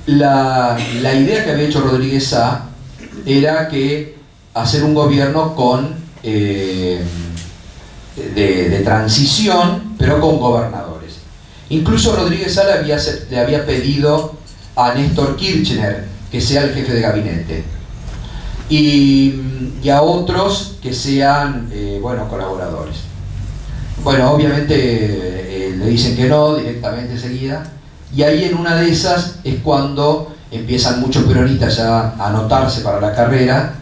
la idea que había hecho Rodríguez Sá era que hacer un gobierno con de transición, pero con gobernadores. Incluso Rodríguez Sá le había pedido a Néstor Kirchner que sea el jefe de gabinete y a otros que sean bueno, colaboradores. Bueno, obviamente le dicen que no directamente enseguida, y ahí en una de esas es cuando empiezan muchos peronistas ya a anotarse para la carrera,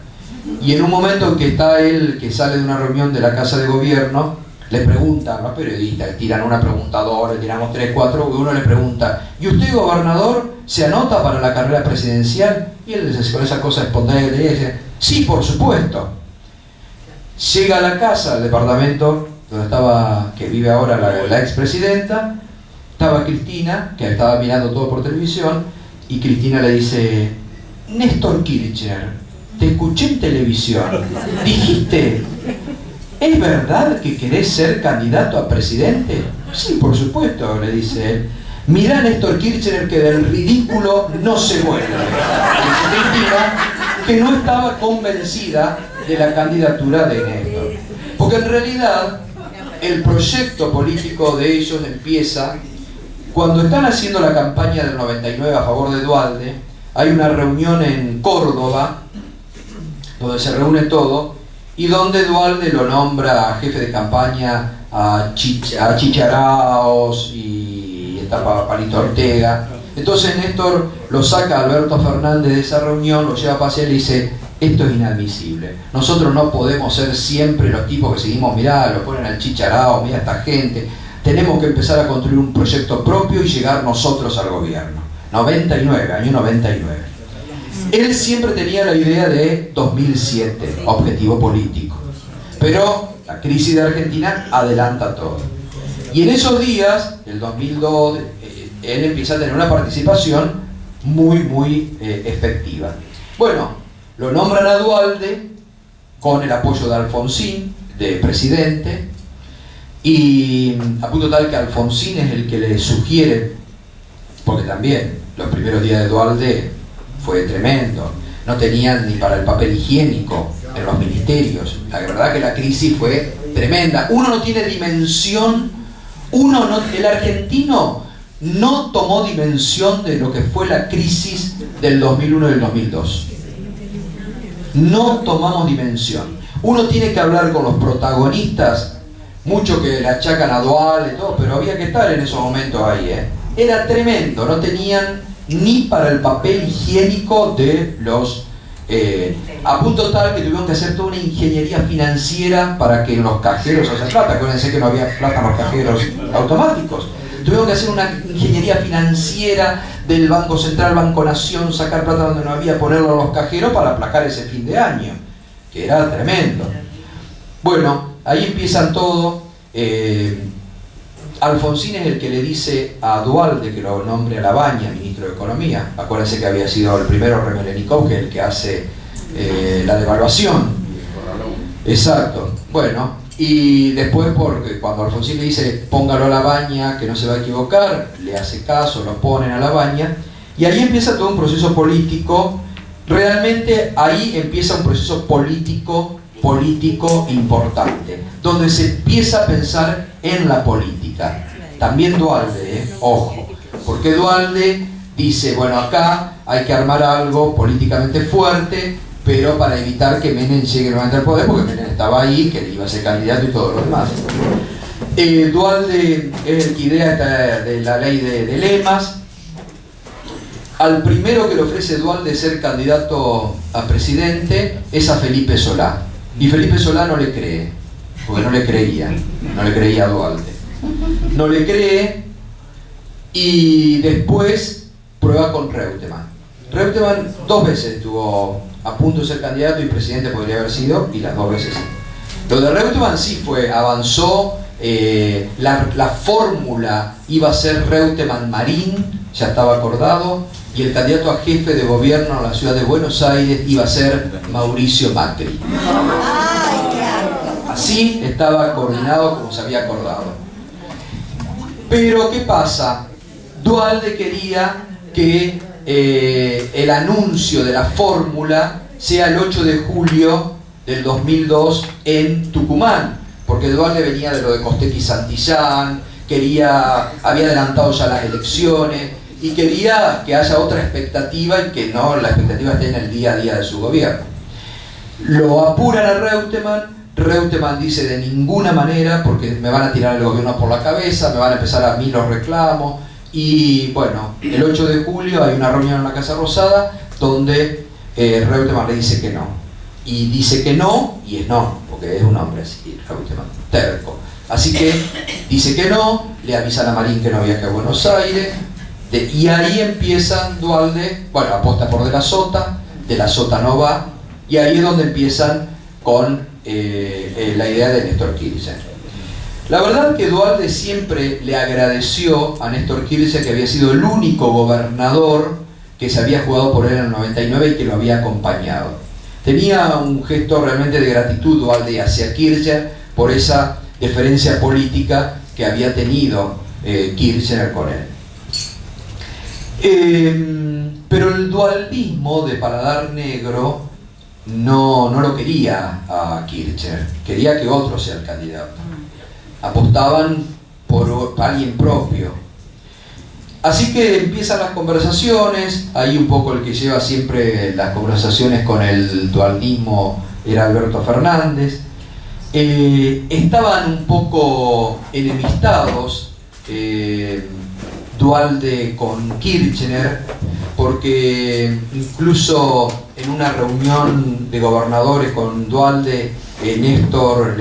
y en un momento en que está él, que sale de una reunión de la Casa de Gobierno, le preguntan, los periodistas le tiran una preguntadora, le tiramos 3, 4, y uno le pregunta: ¿y usted, gobernador, se anota para la carrera presidencial? Y él con esa cosa espontánea que dice: sí, por supuesto. Llega a la casa, al departamento donde estaba, que vive ahora la expresidenta, estaba Cristina, que estaba mirando todo por televisión, y Cristina le dice: Néstor Kirchner, te escuché en televisión, dijiste, ¿es verdad que querés ser candidato a presidente? Sí, por supuesto, le dice él. Mirá, Néstor Kirchner, que del ridículo no se vuelve. Dice Cristina, que no estaba convencida de la candidatura de Néstor. Porque en realidad el proyecto político de ellos empieza cuando están haciendo la campaña del 99 a favor de Duhalde. Hay una reunión en Córdoba donde se reúne todo y donde Duhalde lo nombra jefe de campaña a Chicharaos y está Palito Ortega. Entonces Néstor lo saca a Alberto Fernández de esa reunión, lo lleva a pasear y le dice: esto es inadmisible, nosotros no podemos ser siempre los tipos que seguimos, mirá, lo ponen al Chicharao, mira esta gente, tenemos que empezar a construir un proyecto propio y llegar nosotros al gobierno. 99, año 99. Él siempre tenía la idea de 2007, objetivo político, pero la crisis de Argentina adelanta todo. Y en esos días, el 2002, él empieza a tener una participación muy efectiva. Bueno, lo nombran a Duhalde con el apoyo de Alfonsín, de presidente, y a punto tal que Alfonsín es el que le sugiere, porque también los primeros días de Duhalde fue tremendo, no tenían ni para el papel higiénico en los ministerios, la verdad que la crisis fue tremenda, uno no tiene dimensión, el argentino no tomó dimensión de lo que fue la crisis del 2001 y del 2002. No tomamos dimensión. Uno tiene que hablar con los protagonistas, mucho que le achacan a Duhalde y todo, pero había que estar en esos momentos ahí, Era tremendo, no tenían ni para el papel higiénico de los... a punto tal que tuvieron que hacer toda una ingeniería financiera para que los cajeros hacen plata. Acuérdense que no había plata en los cajeros automáticos. Tuvieron que hacer una ingeniería financiera del Banco Central, Banco Nación, sacar plata donde no había, ponerlo a los cajeros para aplacar ese fin de año, que era tremendo. Bueno, ahí empiezan todo. Alfonsín es el que le dice a Duhalde que lo nombre a Labaña ministro de Economía. Acuérdense que había sido el primero Remelenikov, que es el que hace la devaluación. Exacto. Bueno, y después, porque cuando Alfonsín le dice póngalo a Labaña, que no se va a equivocar, le hace caso, lo ponen a Labaña, y ahí empieza todo un proceso político. Realmente ahí empieza un proceso político importante, donde se empieza a pensar en la política. También Duhalde, ojo, porque Duhalde dice, bueno, acá hay que armar algo políticamente fuerte, pero para evitar que Menem llegue nuevamente al poder, porque Menem estaba ahí, que iba a ser candidato y todo lo demás. Duhalde es el que idea de la ley de lemas. Al primero que le ofrece Duhalde ser candidato a presidente es a Felipe Solá. Y Felipe Solá no le cree, porque no le creía a Duhalde. No le cree, y después prueba con Reutemann. Reutemann 2 veces estuvo a punto de ser candidato y presidente podría haber sido, y las 2 veces sí. Lo de Reutemann sí avanzó, la fórmula iba a ser Reutemann-Marín, ya estaba acordado, y el candidato a jefe de gobierno en la ciudad de Buenos Aires iba a ser Mauricio Macri. Así estaba coordinado como se había acordado. Pero ¿qué pasa? Duhalde quería que el anuncio de la fórmula sea el 8 de julio del 2002 en Tucumán, porque Duhalde venía de lo de Costec y Santillán, había adelantado ya las elecciones y quería que haya otra expectativa y que no la expectativa esté en el día a día de su gobierno. Lo apuran a Reutemann dice: de ninguna manera, porque me van a tirar el gobierno por la cabeza, me van a empezar a mí los reclamos. Y bueno, el 8 de julio hay una reunión en la Casa Rosada donde Reutemann le dice que no. Y dice que no, y es no, porque es un hombre así, Reutemann, terco. Así que dice que no, le avisan a Marín que no viaje a Buenos Aires, y ahí empiezan Duhalde, bueno, aposta por De la Sota no va, y ahí es donde empiezan con la idea de Néstor Kirchner. La verdad es que Duhalde siempre le agradeció a Néstor Kirchner, que había sido el único gobernador que se había jugado por él en el 99 y que lo había acompañado. Tenía un gesto realmente de gratitud Duhalde hacia Kirchner por esa deferencia política que había tenido Kirchner con él. Pero el dualdismo de paladar negro no lo quería a Kirchner, quería que otro sea el candidato. Apostaban por alguien propio. Así que empiezan las conversaciones, ahí un poco el que lleva siempre las conversaciones con el dualdismo era Alberto Fernández. Estaban un poco enemistados Duhalde con Kirchner, porque incluso en una reunión de gobernadores con Duhalde, Néstor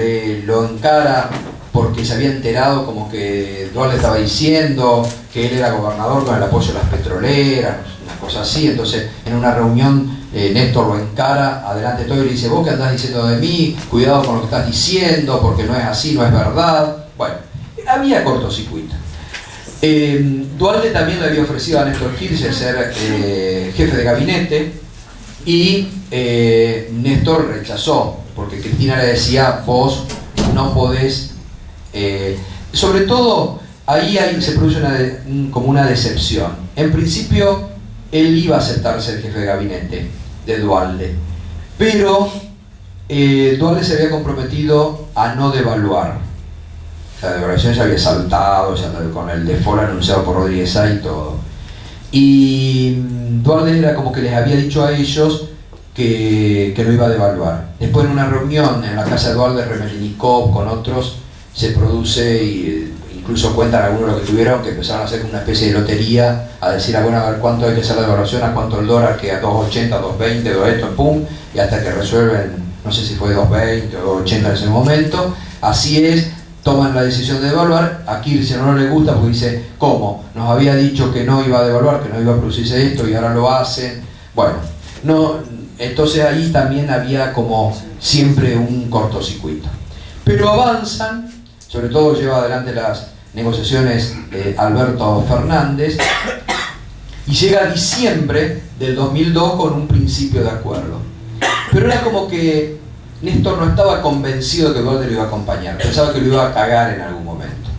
lo encara porque se había enterado como que Duhalde estaba diciendo que él era gobernador con el apoyo de las petroleras, una cosa así. Entonces en una reunión Néstor lo encara adelante de todo y le dice: vos qué andás diciendo de mí, cuidado con lo que estás diciendo, porque no es así, no es verdad. Bueno, había cortocircuito. Duhalde también le había ofrecido a Néstor Kirchner ser jefe de gabinete y Néstor rechazó, porque Cristina le decía: vos no podés. Sobre todo ahí se produce como una decepción. En principio él iba a aceptar ser jefe de gabinete de Duhalde, pero Duhalde se había comprometido a no devaluar. La devaluación ya había saltado, ya con el default anunciado por Rodríguez Sá y todo. Y Duhalde era como que les había dicho a ellos que no iba a devaluar. Después en una reunión en la casa de Duhalde, Remelinikov con otros, se produce, y incluso cuentan algunos de lo que tuvieron, que empezaron a hacer una especie de lotería, a decir: bueno, a ver cuánto hay que hacer la devaluación, a cuánto el dólar, que a 2.80, 2.20, 2 esto, pum, y hasta que resuelven, no sé si fue 2.20 o 2.80 en ese momento. Así es, toman la decisión de devaluar. A Kirchner no le gusta porque dice: ¿cómo? Nos había dicho que no iba a devaluar, que no iba a producirse esto y ahora lo hacen. Bueno, no, entonces ahí también había como siempre un cortocircuito. Pero avanzan, sobre todo lleva adelante las negociaciones Alberto Fernández, y llega a diciembre del 2002 con un principio de acuerdo. Pero era como que Néstor no estaba convencido de que Duhalde lo iba a acompañar, pensaba que lo iba a cagar en algún momento.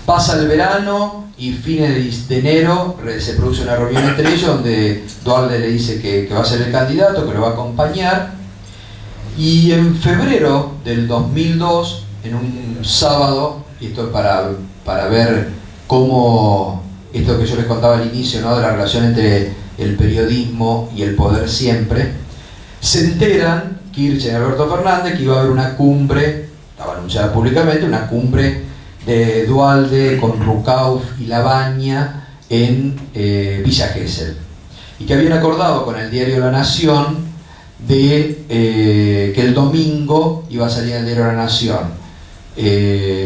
Pasa el verano y fines de enero se produce una reunión entre ellos donde Duhalde le dice que va a ser el candidato, que lo va a acompañar, y en febrero del 2002, en un sábado, y esto es para ver cómo esto que yo les contaba al inicio, ¿no?, de la relación entre el periodismo y el poder siempre, se enteran Kirchner y Alberto Fernández que iba a haber una cumbre, estaba anunciada públicamente, una cumbre de Duhalde con Rucauf y Labaña en Villa Gesell, y que habían acordado con el diario La Nación de que el domingo iba a salir el diario La Nación: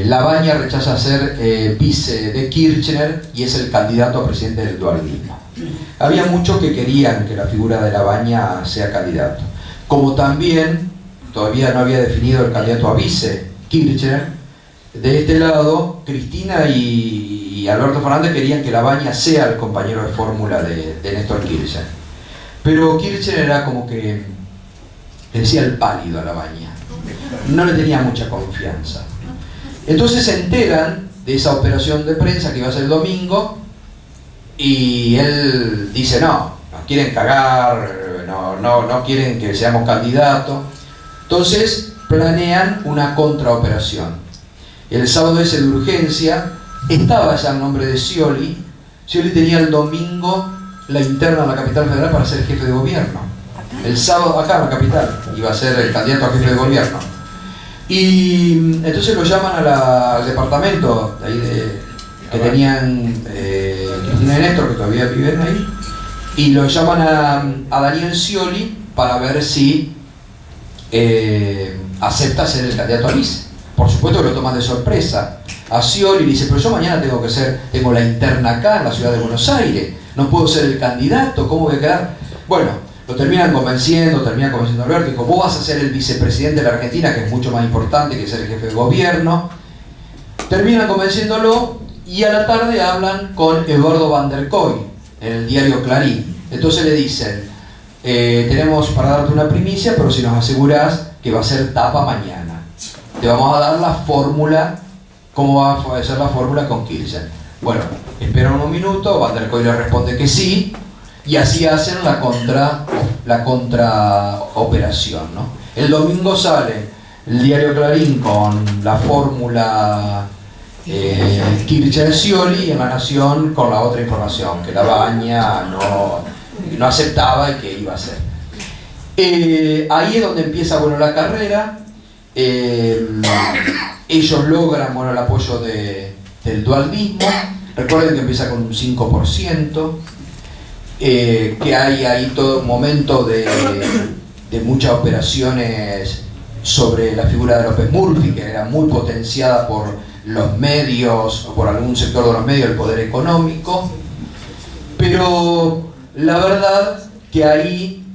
Labaña rechaza ser vice de Kirchner y es el candidato a presidente del dualdismo. Había muchos que querían que la figura de Labaña sea candidato, como también todavía no había definido el candidato a vice Kirchner. De este lado, Cristina y Alberto Fernández querían que Labaña sea el compañero de fórmula de Néstor Kirchner, pero Kirchner era como que le decía el pálido a Labaña, no le tenía mucha confianza. Entonces se enteran de esa operación de prensa que iba a ser el domingo, y él dice, no, nos quieren cagar, no quieren que seamos candidatos. Entonces planean una contraoperación. El sábado ese de urgencia estaba ya el nombre de Scioli. Scioli tenía el domingo la interna en la capital federal para ser jefe de gobierno. El sábado acá en la capital iba a ser el candidato a jefe de gobierno. Y entonces lo llaman al departamento de ahí que tenían Cristina y Néstor, que todavía viven ahí, y lo llaman a Daniel Scioli para ver si acepta ser el candidato a vice. Por supuesto que lo toman de sorpresa a Scioli y dice, pero yo mañana tengo la interna acá en la ciudad de Buenos Aires, no puedo ser el candidato, ¿cómo voy a quedar? Bueno, lo termina convenciendo a Alberto, dijo, vos vas a ser el vicepresidente de la Argentina, que es mucho más importante que ser el jefe de gobierno. Terminan convenciéndolo y a la tarde hablan con Eduardo Van der Kooi en el diario Clarín. Entonces le dicen, tenemos para darte una primicia, pero si nos asegurás que va a ser tapa mañana, te vamos a dar la fórmula, cómo va a ser la fórmula con Kirchner. Bueno, esperan unos minutos, Van der Kooi le responde que sí, y así hacen la contraoperación, ¿no? El domingo sale el diario Clarín con la fórmula Kirchner-Scioli, y en La Nación con la otra información, que la Baña no aceptaba y que iba a hacer. Ahí es donde empieza, bueno, la carrera. Ellos logran, bueno, el apoyo del dualdismo. Recuerden que empieza con un 5%, que hay ahí todo un momento de muchas operaciones sobre la figura de López Murphy, que era muy potenciada por los medios, o por algún sector de los medios, el poder económico. Pero la verdad que ahí,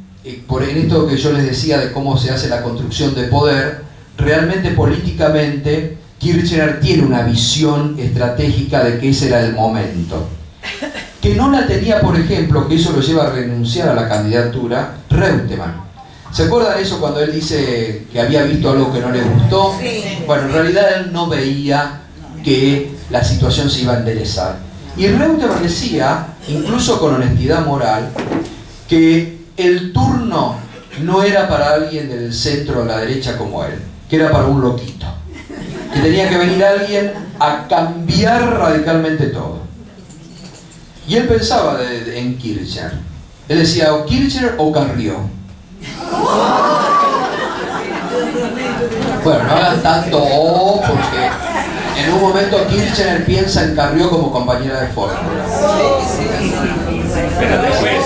por esto que yo les decía de cómo se hace la construcción de poder, realmente políticamente Kirchner tiene una visión estratégica de que ese era el momento, que no la tenía, por ejemplo, que eso lo lleva a renunciar a la candidatura, Reutemann. ¿Se acuerdan eso cuando él dice que había visto algo que no le gustó? Sí. Bueno, en realidad él no veía que la situación se iba a enderezar. Y Reutemann decía, incluso con honestidad moral, que el turno no era para alguien del centro o la derecha como él, que era para un loquito, que tenía que venir alguien a cambiar radicalmente todo. Y él pensaba en Kirchner. Él decía, o Kirchner o Carrió. Bueno, no hagan tanto porque en un momento Kirchner piensa en Carrió como compañera de fórmula. Pero después,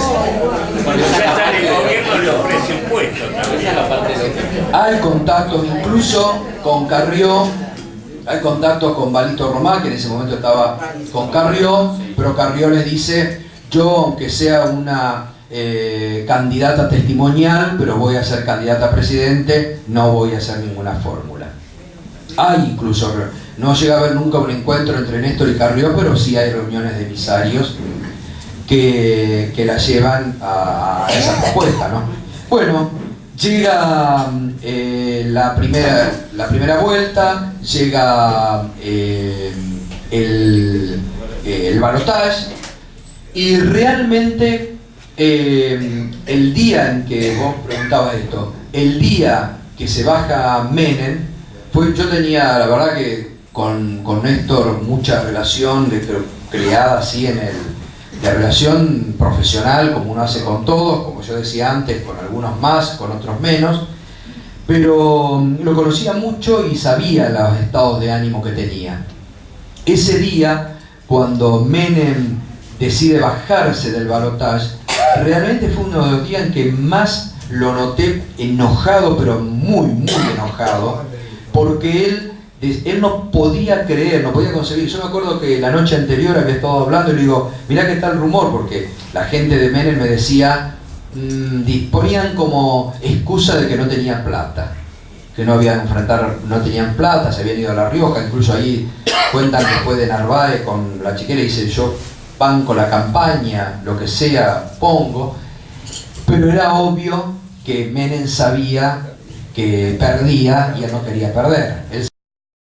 cuando ya está en el gobierno, le ofrece un puesto. Hay contactos incluso con Carrió, hay contactos con Balito Romá, que en ese momento estaba con Carrió, pero Carrió les dice, yo aunque sea una candidata testimonial, pero voy a ser candidata a presidente, no voy a hacer ninguna fórmula. Hay incluso, no llega a haber nunca un encuentro entre Néstor y Carrió, pero sí hay reuniones de emisarios que la llevan a esa propuesta, ¿no? Bueno, llega la primera vuelta, llega el balotaje, y realmente el día en que vos preguntabas esto, el día que se baja Menem, yo tenía, la verdad que con Néstor mucha relación creada así de relación profesional, como uno hace con todos, como yo decía antes, con algunos más, con otros menos, pero lo conocía mucho y sabía los estados de ánimo que tenía. Ese día, cuando Menem decide bajarse del balotaje, realmente fue uno de los días en que más lo noté enojado, pero muy, muy enojado, porque él no podía creer, no podía concebir. Yo me acuerdo que la noche anterior había estado hablando y le digo, mirá que está el rumor, porque la gente de Menem me decía, disponían como excusa de que no tenían plata, que no tenían plata, se habían ido a La Rioja, incluso ahí cuentan que fue de Narváez con la chiquera y dice, yo banco la campaña, lo que sea, pongo, pero era obvio que Menem sabía que perdía y él no quería perder. Él